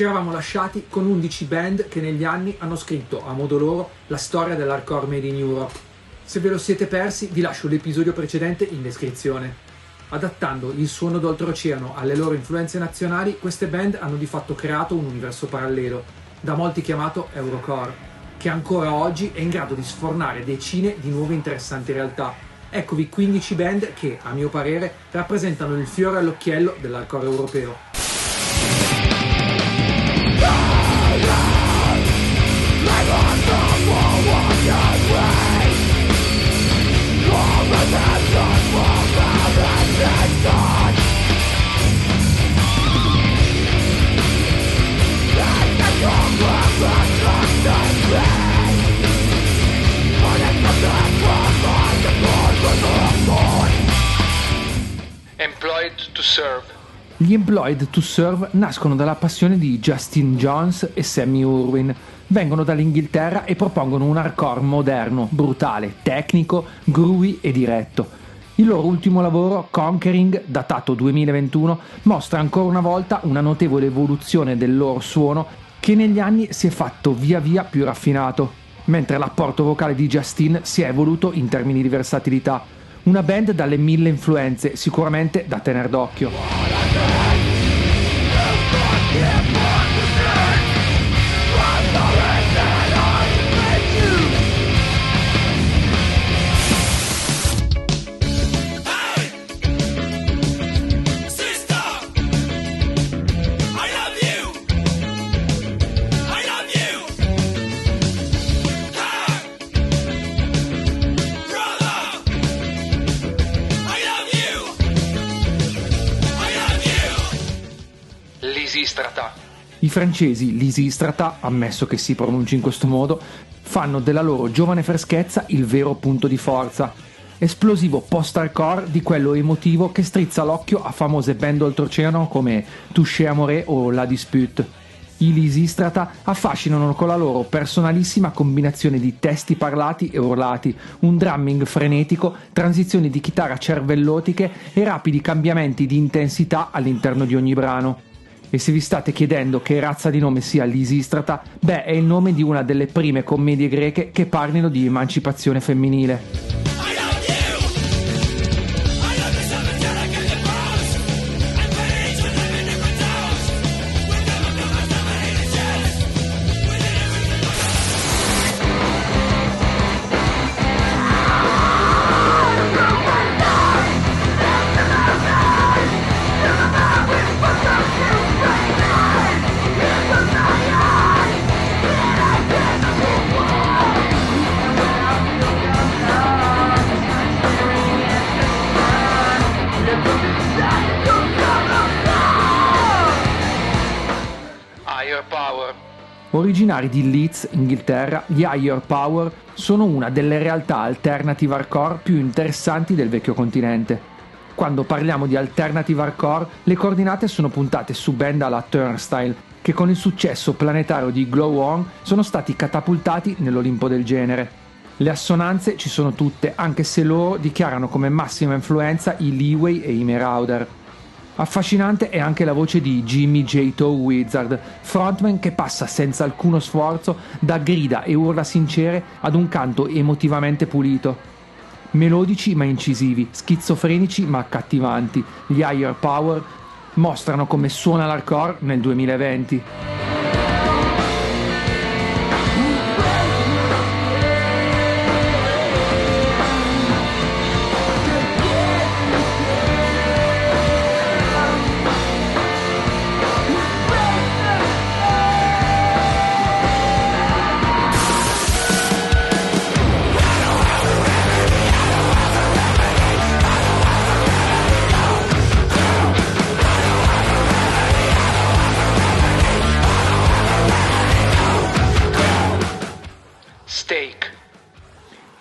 Ci eravamo lasciati con 11 band che negli anni hanno scritto a modo loro la storia dell'hardcore made in Europe. Se ve lo siete persi, vi lascio l'episodio precedente in descrizione. Adattando il suono d'oltreoceano alle loro influenze nazionali, queste band hanno di fatto creato un universo parallelo, da molti chiamato Eurocore, che ancora oggi è in grado di sfornare decine di nuove interessanti realtà. Eccovi 15 band che, a mio parere, rappresentano il fiore all'occhiello dell'hardcore europeo. Employed to Serve. Gli Employed to Serve nascono dalla passione di Justin Jones e Sammy Irwin. Vengono dall'Inghilterra e propongono un hardcore moderno, brutale, tecnico, groovy e diretto. Il loro ultimo lavoro, Conquering, datato 2021, mostra ancora una volta una notevole evoluzione del loro suono che negli anni si è fatto via via più raffinato, mentre l'apporto vocale di Justin si è evoluto in termini di versatilità. Una band dalle 1000 influenze, sicuramente da tener d'occhio. Lisistrata. I francesi Lisistrata, ammesso che si pronunci in questo modo, fanno della loro giovane freschezza il vero punto di forza. Esplosivo post-hardcore di quello emotivo che strizza l'occhio a famose band oltreoceano come Touché Amoré o La Dispute. I Lisistrata affascinano con la loro personalissima combinazione di testi parlati e urlati, un drumming frenetico, transizioni di chitarra cervellotiche e rapidi cambiamenti di intensità all'interno di ogni brano. E se vi state chiedendo che razza di nome sia Lisistrata, beh, è il nome di una delle prime commedie greche che parlino di emancipazione femminile. Originari di Leeds, Inghilterra, gli Higher Power sono una delle realtà alternative hardcore più interessanti del vecchio continente. Quando parliamo di alternative hardcore, le coordinate sono puntate su band alla Turnstile, che con il successo planetario di Glow On sono stati catapultati nell'Olimpo del genere. Le assonanze ci sono tutte, anche se loro dichiarano come massima influenza i Leeway e i Marauder. Affascinante è anche la voce di Jimmy J. Toe Wizard, frontman che passa senza alcuno sforzo da grida e urla sincere ad un canto emotivamente pulito. Melodici ma incisivi, schizofrenici ma accattivanti, gli Higher Power mostrano come suona l'hardcore nel 2020.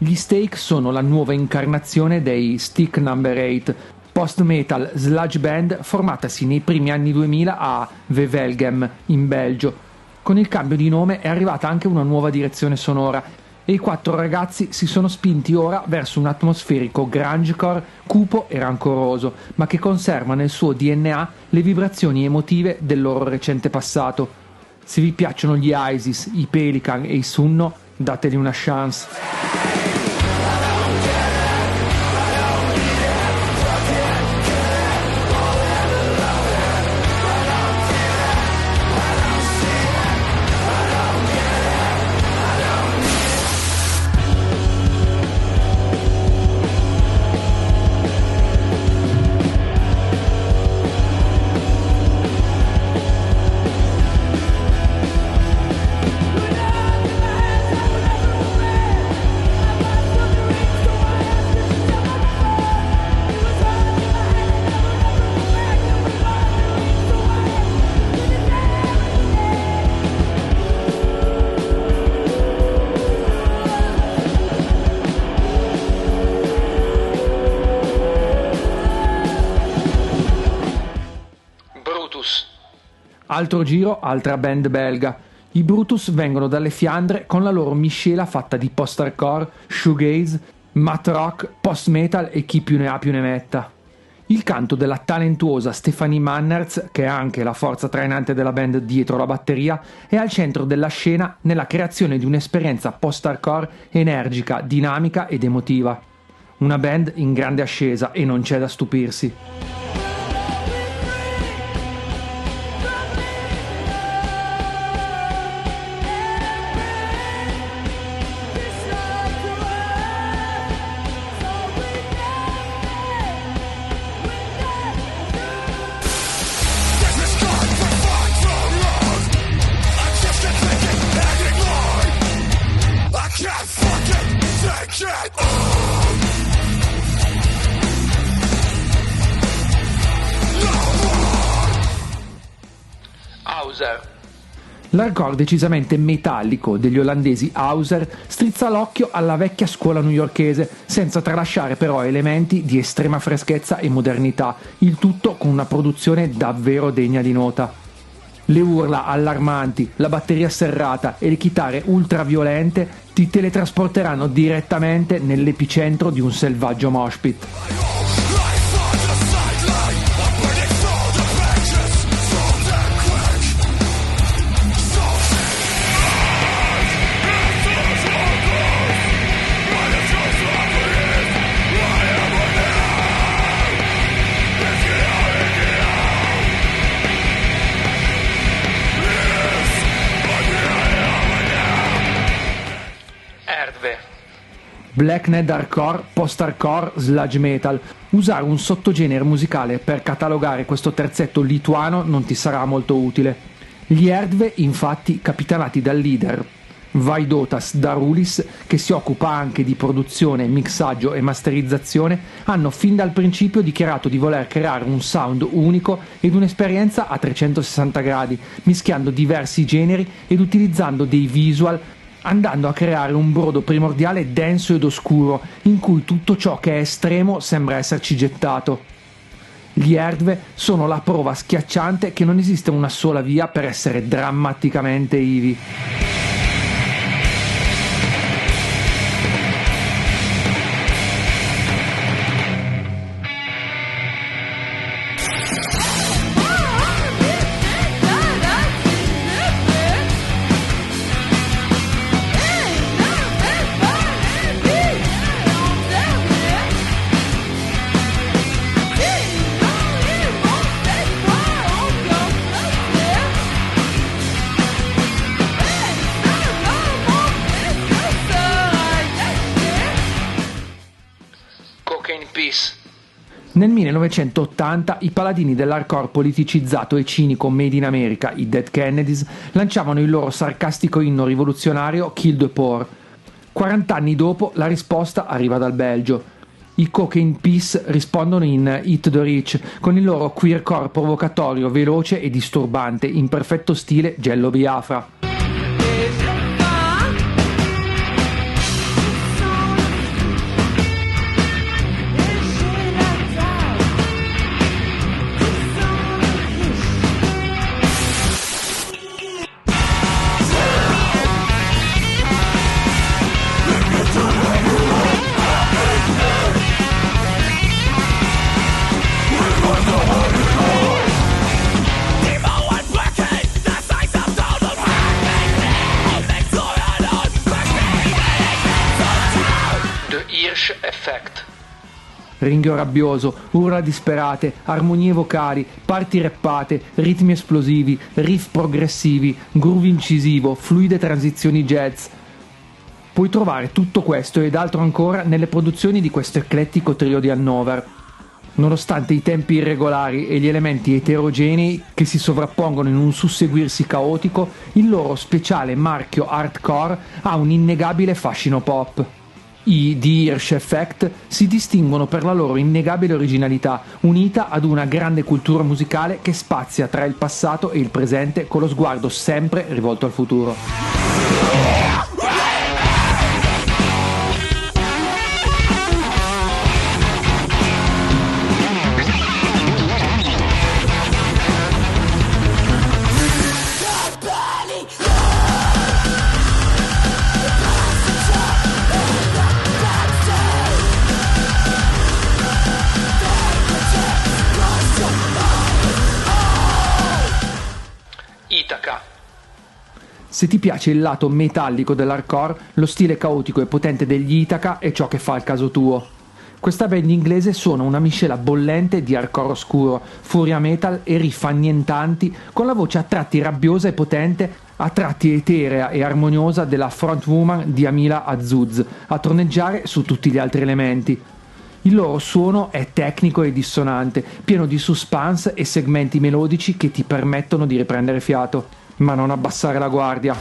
Gli Stake sono la nuova incarnazione dei Stick Number 8, post-metal sludge band formatasi nei primi anni 2000 a Wevelgem, in Belgio. Con il cambio di nome è arrivata anche una nuova direzione sonora e i 4 ragazzi si sono spinti ora verso un atmosferico grungecore cupo e rancoroso, ma che conserva nel suo DNA le vibrazioni emotive del loro recente passato. Se vi piacciono gli ISIS, i Pelican e i Sunno, dateli una chance. Altro giro, altra band belga. I Brutus vengono dalle Fiandre con la loro miscela fatta di post-hardcore, shoegaze, math rock, post-metal e chi più ne ha più ne metta. Il canto della talentuosa Stephanie Mannertz, che è anche la forza trainante della band dietro la batteria, è al centro della scena nella creazione di un'esperienza post-hardcore energica, dinamica ed emotiva. Una band in grande ascesa e non c'è da stupirsi. L'hardcore decisamente metallico degli olandesi Hauser strizza l'occhio alla vecchia scuola newyorkese, senza tralasciare però elementi di estrema freschezza e modernità, il tutto con una produzione davvero degna di nota. Le urla allarmanti, la batteria serrata e le chitarre ultraviolente ti teletrasporteranno direttamente nell'epicentro di un selvaggio mosh pit. Blackned hardcore, post-hardcore, sludge metal. Usare un sottogenere musicale per catalogare questo terzetto lituano non ti sarà molto utile. Gli Erdve, infatti, capitanati dal leader Vaidotas Darulis, che si occupa anche di produzione, mixaggio e masterizzazione, hanno fin dal principio dichiarato di voler creare un sound unico ed un'esperienza a 360 gradi, mischiando diversi generi ed utilizzando dei visual, andando a creare un brodo primordiale denso ed oscuro, in cui tutto ciò che è estremo sembra esserci gettato. Gli Erdve sono la prova schiacciante che non esiste una sola via per essere drammaticamente heavy. Nel 1980 i paladini dell'hardcore politicizzato e cinico Made in America, i Dead Kennedys, lanciavano il loro sarcastico inno rivoluzionario Kill the Poor. 40 anni dopo la risposta arriva dal Belgio. I Cocaine Peace rispondono in Hit the Rich con il loro queercore provocatorio, veloce e disturbante, in perfetto stile Jello Biafra. ringhio rabbioso, urla disperate, armonie vocali, parti rappate, ritmi esplosivi, riff progressivi, groove incisivo, fluide transizioni jazz. Puoi trovare tutto questo ed altro ancora nelle produzioni di questo eclettico trio di Hannover. Nonostante i tempi irregolari e gli elementi eterogenei che si sovrappongono in un susseguirsi caotico, il loro speciale marchio hardcore ha un innegabile fascino pop. I The Hirsch Effect si distinguono per la loro innegabile originalità, unita ad una grande cultura musicale che spazia tra il passato e il presente con lo sguardo sempre rivolto al futuro. Se ti piace il lato metallico dell'hardcore, lo stile caotico e potente degli Ithaca è ciò che fa il caso tuo. Questa band inglese suona una miscela bollente di hardcore oscuro, furia metal e riff annientanti, con la voce a tratti rabbiosa e potente, a tratti eterea e armoniosa della frontwoman di Amila Azuz, a troneggiare su tutti gli altri elementi. Il loro suono è tecnico e dissonante, pieno di suspense e segmenti melodici che ti permettono di riprendere fiato, ma non abbassare la guardia.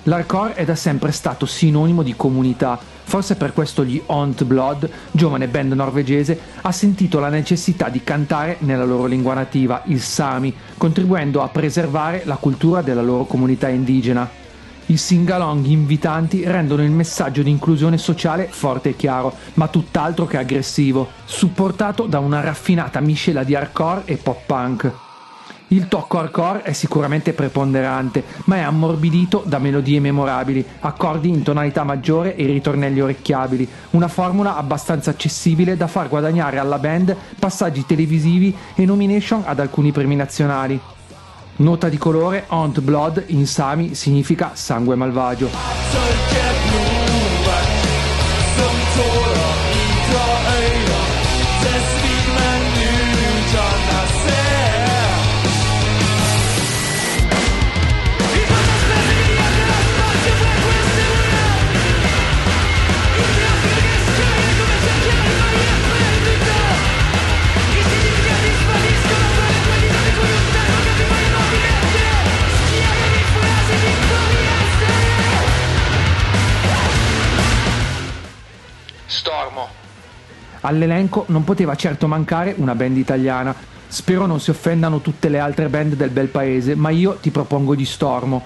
L'hardcore è da sempre stato sinonimo di comunità, forse per questo gli Ont Blood, giovane band norvegese, ha sentito la necessità di cantare nella loro lingua nativa, il Sami, contribuendo a preservare la cultura della loro comunità indigena. I sing-along invitanti rendono il messaggio di inclusione sociale forte e chiaro, ma tutt'altro che aggressivo, supportato da una raffinata miscela di hardcore e pop-punk. Il tocco hardcore è sicuramente preponderante, ma è ammorbidito da melodie memorabili, accordi in tonalità maggiore e ritornelli orecchiabili, una formula abbastanza accessibile da far guadagnare alla band passaggi televisivi e nomination ad alcuni premi nazionali. Nota di colore, Ont Blood in Sami significa sangue malvagio. Stormo. All'elenco non poteva certo mancare una band italiana. Spero non si offendano tutte le altre band del bel paese, ma io ti propongo gli Stormo.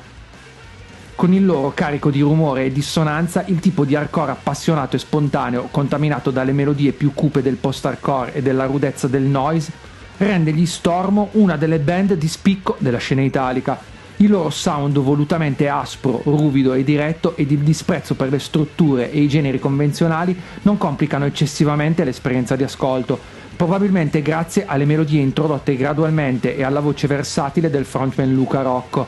Con il loro carico di rumore e dissonanza, il tipo di hardcore appassionato e spontaneo, contaminato dalle melodie più cupe del post-hardcore e della rudezza del noise, rende gli Stormo una delle band di spicco della scena italica. Il loro sound volutamente aspro, ruvido e diretto ed il disprezzo per le strutture e i generi convenzionali non complicano eccessivamente l'esperienza di ascolto, probabilmente grazie alle melodie introdotte gradualmente e alla voce versatile del frontman Luca Rocco.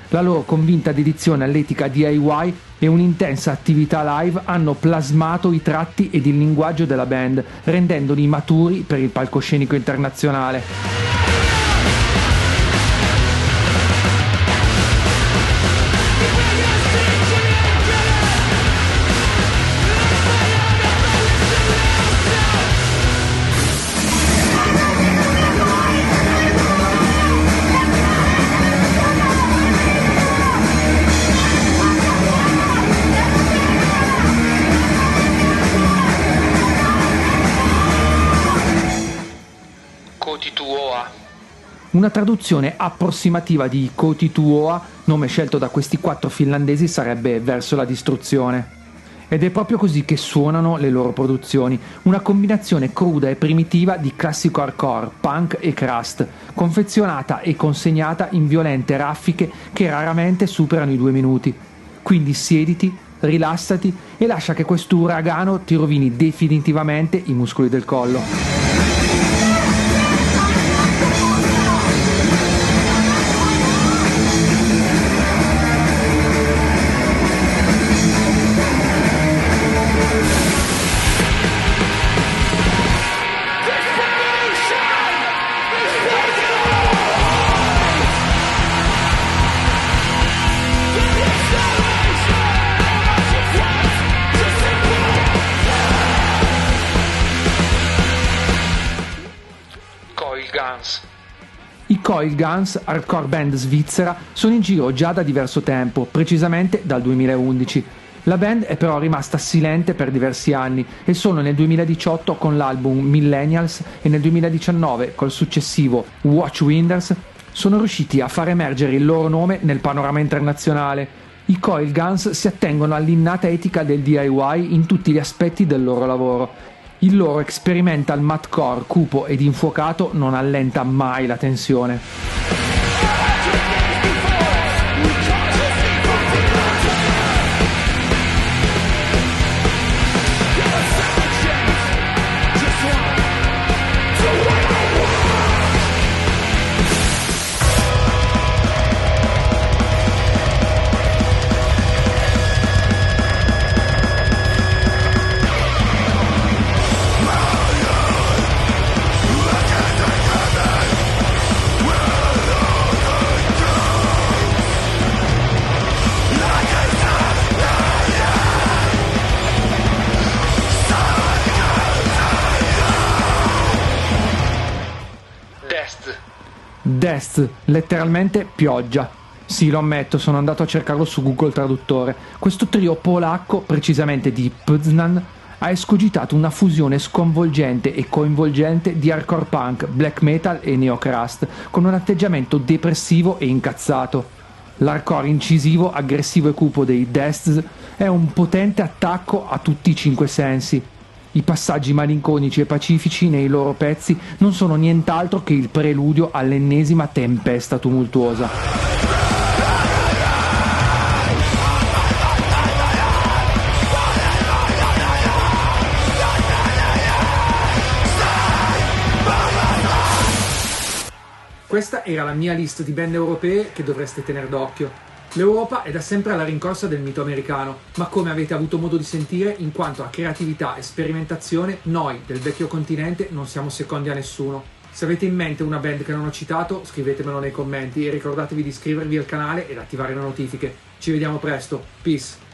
La loro convinta dedizione all'etica DIY e un'intensa attività live hanno plasmato i tratti ed il linguaggio della band, rendendoli maturi per il palcoscenico internazionale. Una traduzione approssimativa di Koti Tuoa, nome scelto da questi 4 finlandesi, sarebbe verso la distruzione. Ed è proprio così che suonano le loro produzioni, una combinazione cruda e primitiva di classico hardcore, punk e crust, confezionata e consegnata in violente raffiche che raramente superano i 2 minuti. Quindi siediti, rilassati e lascia che questo uragano ti rovini definitivamente i muscoli del collo. I Coil Guns, hardcore band svizzera, sono in giro già da diverso tempo, precisamente dal 2011. La band è però rimasta silente per diversi anni e solo nel 2018 con l'album Millennials e nel 2019 col successivo Watch Winders sono riusciti a far emergere il loro nome nel panorama internazionale. I Coil Guns si attengono all'innata etica del DIY in tutti gli aspetti del loro lavoro. Il loro experimental mathcore cupo ed infuocato non allenta mai la tensione. Death, letteralmente pioggia. Sì, lo ammetto, sono andato a cercarlo su Google Traduttore. Questo trio polacco, precisamente di Poznań, ha escogitato una fusione sconvolgente e coinvolgente di hardcore punk, black metal e neocrust, con un atteggiamento depressivo e incazzato. L'hardcore incisivo, aggressivo e cupo dei Death è un potente attacco a tutti i 5 sensi. I passaggi malinconici e pacifici nei loro pezzi non sono nient'altro che il preludio all'ennesima tempesta tumultuosa. Questa era la mia lista di band europee che dovreste tenere d'occhio. L'Europa è da sempre alla rincorsa del mito americano, ma come avete avuto modo di sentire, in quanto a creatività e sperimentazione, noi del vecchio continente non siamo secondi a nessuno. Se avete in mente una band che non ho citato, scrivetemelo nei commenti e ricordatevi di iscrivervi al canale ed attivare le notifiche. Ci vediamo presto, peace!